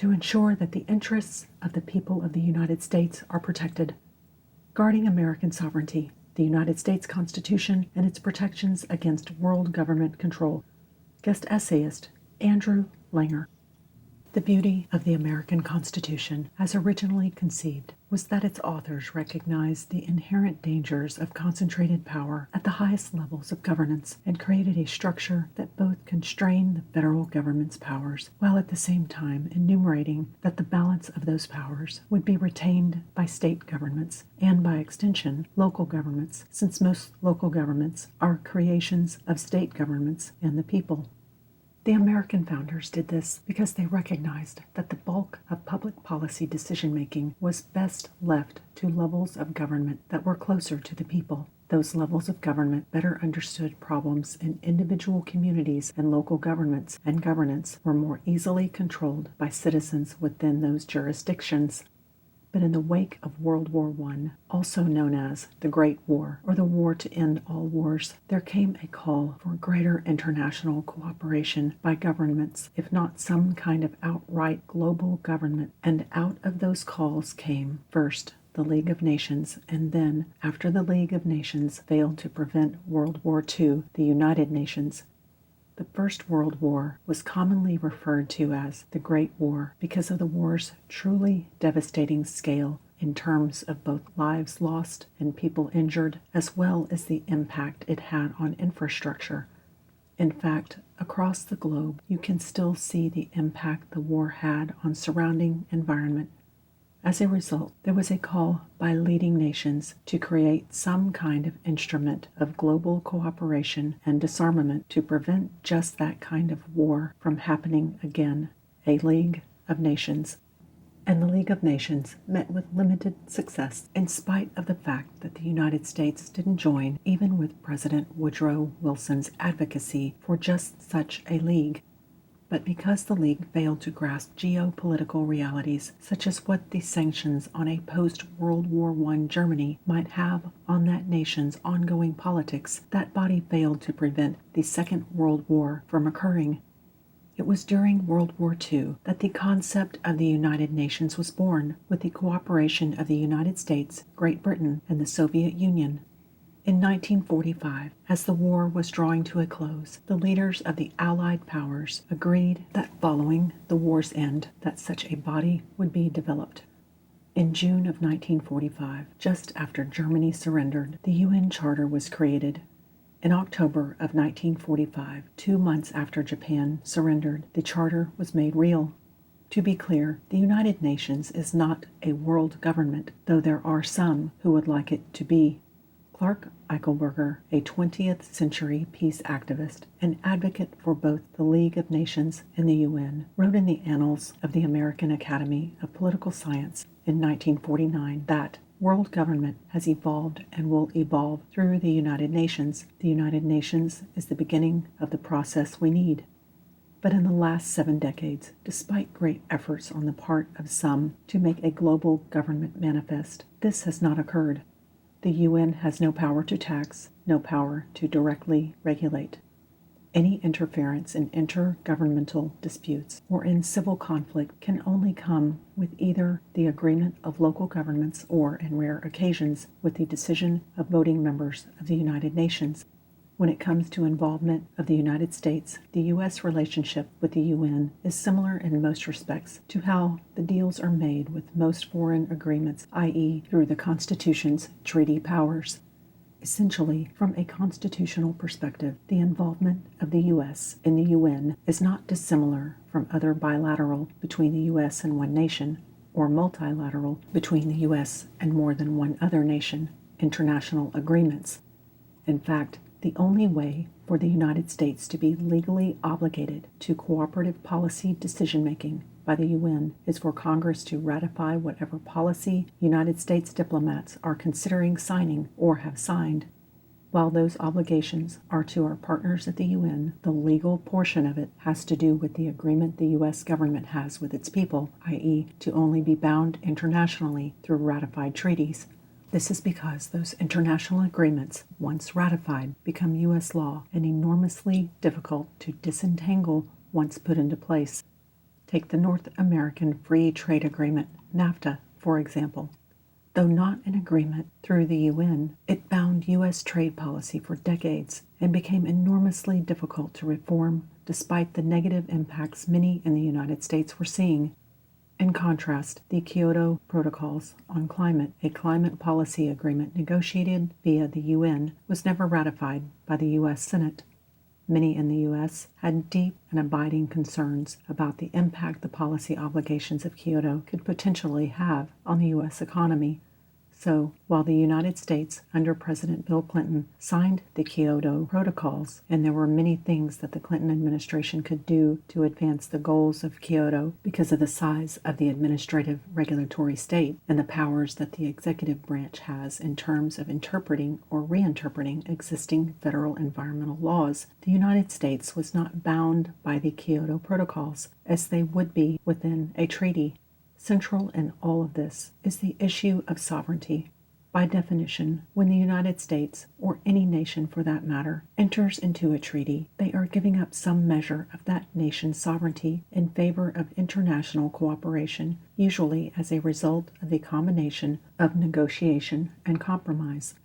to ensure that the interests of the people of the United States are protected. Guarding American sovereignty, the United States Constitution, and its protections against world government control. Guest essayist, Andrew Langer. The beauty of the American Constitution, as originally conceived, was that its authors recognized the inherent dangers of concentrated power at the highest levels of governance and created a structure that both constrained the federal government's powers, while at the same time enumerating that the balance of those powers would be retained by state governments and, by extension, local governments, since most local governments are creations of state governments and the people. The American founders did this because they recognized that the bulk of public policy decision-making was best left to levels of government that were closer to the people. Those levels of government better understood problems in individual communities and local governments, and governance were more easily controlled by citizens within those jurisdictions. But in the wake of World War I, also known as the Great War, or the War to End All Wars, there came a call for greater international cooperation by governments, if not some kind of outright global government. And out of those calls came, first, the League of Nations, and then, after the League of Nations failed to prevent World War II, the United Nations. The First World War was commonly referred to as the Great War because of the war's truly devastating scale in terms of both lives lost and people injured, as well as the impact it had on infrastructure. In fact, across the globe, you can still see the impact the war had on surrounding environment. As a result, there was a call by leading nations to create some kind of instrument of global cooperation and disarmament to prevent just that kind of war from happening again, a League of Nations. And the League of Nations met with limited success in spite of the fact that the United States didn't join, even with President Woodrow Wilson's advocacy for just such a league. But because the League failed to grasp geopolitical realities, such as what the sanctions on a post-World War I Germany might have on that nation's ongoing politics, that body failed to prevent the Second World War from occurring. It was during World War II that the concept of the United Nations was born, with the cooperation of the United States, Great Britain, and the Soviet Union. In 1945, as the war was drawing to a close, the leaders of the Allied powers agreed that following the war's end, that such a body would be developed. In June of 1945, just after Germany surrendered, the UN Charter was created. In October of 1945, 2 months after Japan surrendered, the Charter was made real. To be clear, the United Nations is not a world government, though there are some who would like it to be. Clark Eichelberger, a 20th century peace activist and advocate for both the League of Nations and the UN, wrote in the Annals of the American Academy of Political Science in 1949 that world government has evolved and will evolve through the United Nations. The United Nations is the beginning of the process we need. But in the last 7 decades, despite great efforts on the part of some to make a global government manifest, this has not occurred. The UN has no power to tax, no power to directly regulate. Any interference in intergovernmental disputes or in civil conflict can only come with either the agreement of local governments or, in rare occasions, with the decision of voting members of the United Nations. When it comes to involvement of the United States, the U.S. relationship with the UN is similar in most respects to how the deals are made with most foreign agreements, i.e., through the Constitution's treaty powers. Essentially, from a constitutional perspective, the involvement of the U.S. in the UN is not dissimilar from other bilateral between the U.S. and one nation, or multilateral between the U.S. and more than one other nation, international agreements. In fact, the only way for the United States to be legally obligated to cooperative policy decision-making by the UN is for Congress to ratify whatever policy United States diplomats are considering signing or have signed. While those obligations are to our partners at the UN, the legal portion of it has to do with the agreement the U.S. government has with its people, i.e., to only be bound internationally through ratified treaties. This is because those international agreements, once ratified, become U.S. law and enormously difficult to disentangle once put into place. Take the North American Free Trade Agreement, NAFTA, for example. Though not an agreement through the UN, it bound U.S. trade policy for decades and became enormously difficult to reform despite the negative impacts many in the United States were seeing. In contrast, the Kyoto Protocols on Climate, a climate policy agreement negotiated via the UN, was never ratified by the U.S. Senate. Many in the U.S. had deep and abiding concerns about the impact the policy obligations of Kyoto could potentially have on the U.S. economy. So, while the United States, under President Bill Clinton, signed the Kyoto Protocols, and there were many things that the Clinton administration could do to advance the goals of Kyoto because of the size of the administrative regulatory state and the powers that the executive branch has in terms of interpreting or reinterpreting existing federal environmental laws, the United States was not bound by the Kyoto Protocols, as they would be within a treaty. Central in all of this is the issue of sovereignty. By definition, when the United States, or any nation for that matter, enters into a treaty, they are giving up some measure of that nation's sovereignty in favor of international cooperation, usually as a result of a combination of negotiation and compromise.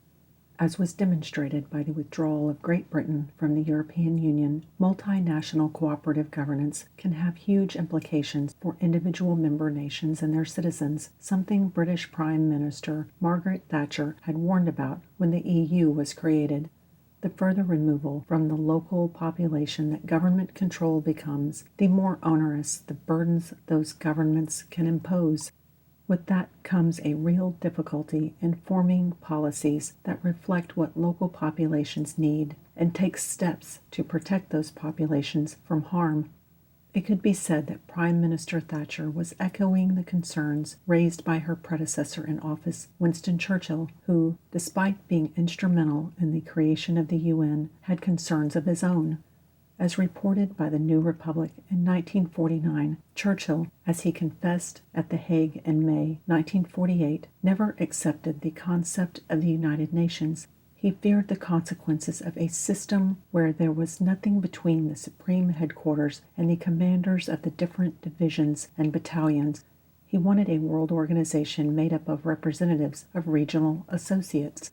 As was demonstrated by the withdrawal of Great Britain from the European Union, multinational cooperative governance can have huge implications for individual member nations and their citizens, something British Prime Minister Margaret Thatcher had warned about when the EU was created. The further removal from the local population that government control becomes, the more onerous the burdens those governments can impose. With that comes a real difficulty in forming policies that reflect what local populations need and take steps to protect those populations from harm. It could be said that Prime Minister Thatcher was echoing the concerns raised by her predecessor in office, Winston Churchill, who, despite being instrumental in the creation of the UN, had concerns of his own. As reported by the New Republic in 1949, Churchill, as he confessed at The Hague in May 1948, never accepted the concept of the United Nations. He feared the consequences of a system where there was nothing between the supreme headquarters and the commanders of the different divisions and battalions. He wanted a world organization made up of representatives of regional associates.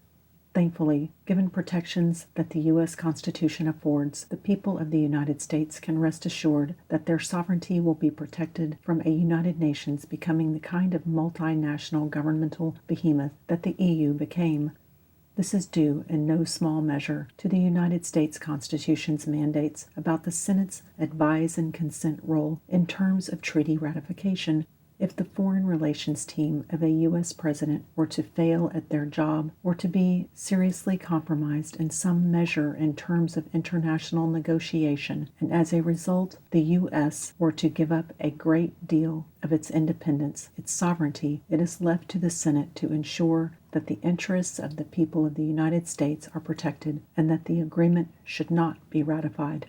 Thankfully, given protections that the U.S. Constitution affords, the people of the United States can rest assured that their sovereignty will be protected from a United Nations becoming the kind of multinational governmental behemoth that the EU became. This is due in no small measure to the United States Constitution's mandates about the Senate's advise and consent role in terms of treaty ratification. If the foreign relations team of a U.S. president were to fail at their job or to be seriously compromised in some measure in terms of international negotiation, and as a result the U.S. were to give up a great deal of its independence, its sovereignty, it is left to the Senate to ensure that the interests of the people of the United States are protected and that the agreement should not be ratified.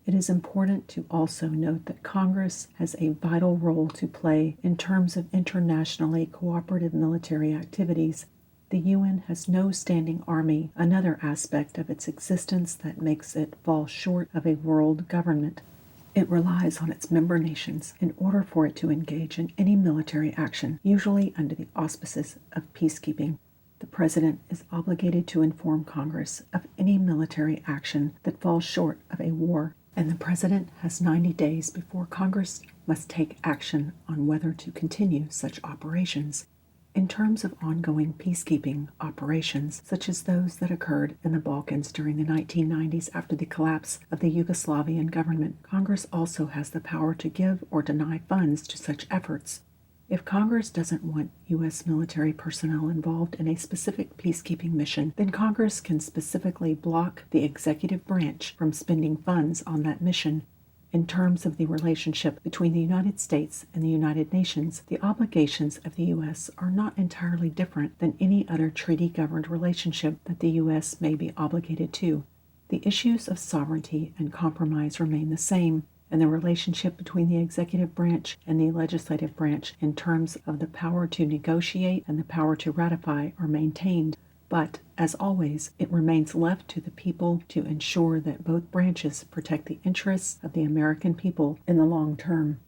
It is important to also note that Congress has a vital role to play in terms of internationally cooperative military activities. The UN has no standing army, another aspect of its existence that makes it fall short of a world government. It relies on its member nations in order for it to engage in any military action, usually under the auspices of peacekeeping. The President is obligated to inform Congress of any military action that falls short of a war, and the President has 90 days before Congress must take action on whether to continue such operations. In terms of ongoing peacekeeping operations, such as those that occurred in the Balkans during the 1990s after the collapse of the Yugoslavian government, Congress also has the power to give or deny funds to such efforts. If Congress doesn't want U.S. military personnel involved in a specific peacekeeping mission, then Congress can specifically block the executive branch from spending funds on that mission. In terms of the relationship between the United States and the United Nations, the obligations of the U.S. are not entirely different than any other treaty-governed relationship that the U.S. may be obligated to. The issues of sovereignty and compromise remain the same, and the relationship between the executive branch and the legislative branch in terms of the power to negotiate and the power to ratify are maintained. But, as always, it remains left to the people to ensure that both branches protect the interests of the American people in the long term.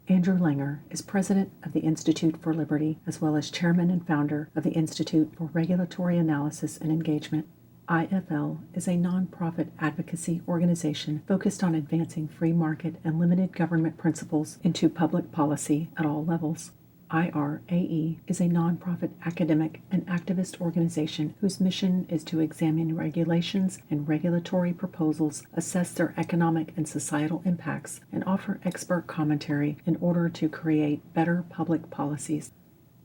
Andrew Langer is president of the Institute for Liberty, as well as chairman and founder of the Institute for Regulatory Analysis and Engagement. IFL is a nonprofit advocacy organization focused on advancing free market and limited government principles into public policy at all levels. IRAE is a nonprofit academic and activist organization whose mission is to examine regulations and regulatory proposals, assess their economic and societal impacts, and offer expert commentary in order to create better public policies.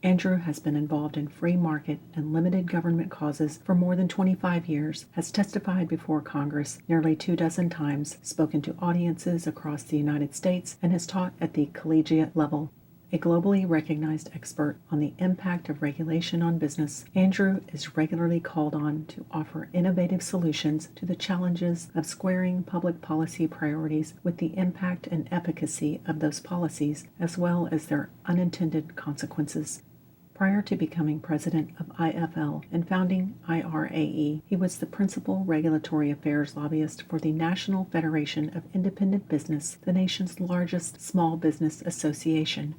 Andrew has been involved in free market and limited government causes for more than 25 years, has testified before Congress nearly 24 times, spoken to audiences across the United States, and has taught at the collegiate level. A globally recognized expert on the impact of regulation on business, Andrew is regularly called on to offer innovative solutions to the challenges of squaring public policy priorities with the impact and efficacy of those policies, as well as their unintended consequences. Prior to becoming president of IFL and founding IRAE, he was the principal regulatory affairs lobbyist for the National Federation of Independent Business, the nation's largest small business association.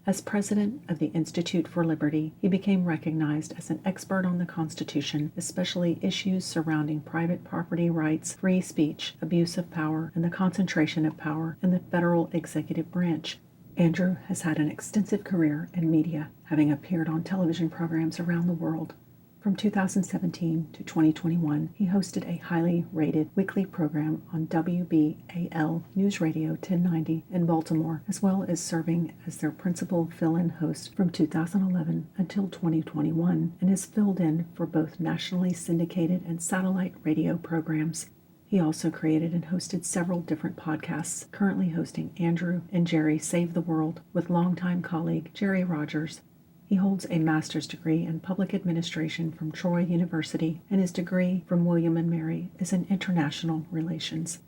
As president of the Institute for Liberty, he became recognized as an expert on the Constitution, especially issues surrounding private property rights, free speech, abuse of power, and the concentration of power in the federal executive branch. Andrew has had an extensive career in media, having appeared on television programs around the world. From 2017 to 2021, he hosted a highly rated weekly program on WBAL News Radio 1090 in Baltimore, as well as serving as their principal fill-in host from 2011 until 2021, and has filled in for both nationally syndicated and satellite radio programs. He also created and hosted several different podcasts, currently hosting Andrew and Jerry Save the World with longtime colleague Jerry Rogers. He holds a master's degree in public administration from Troy University, and his degree from William & Mary is in international relations.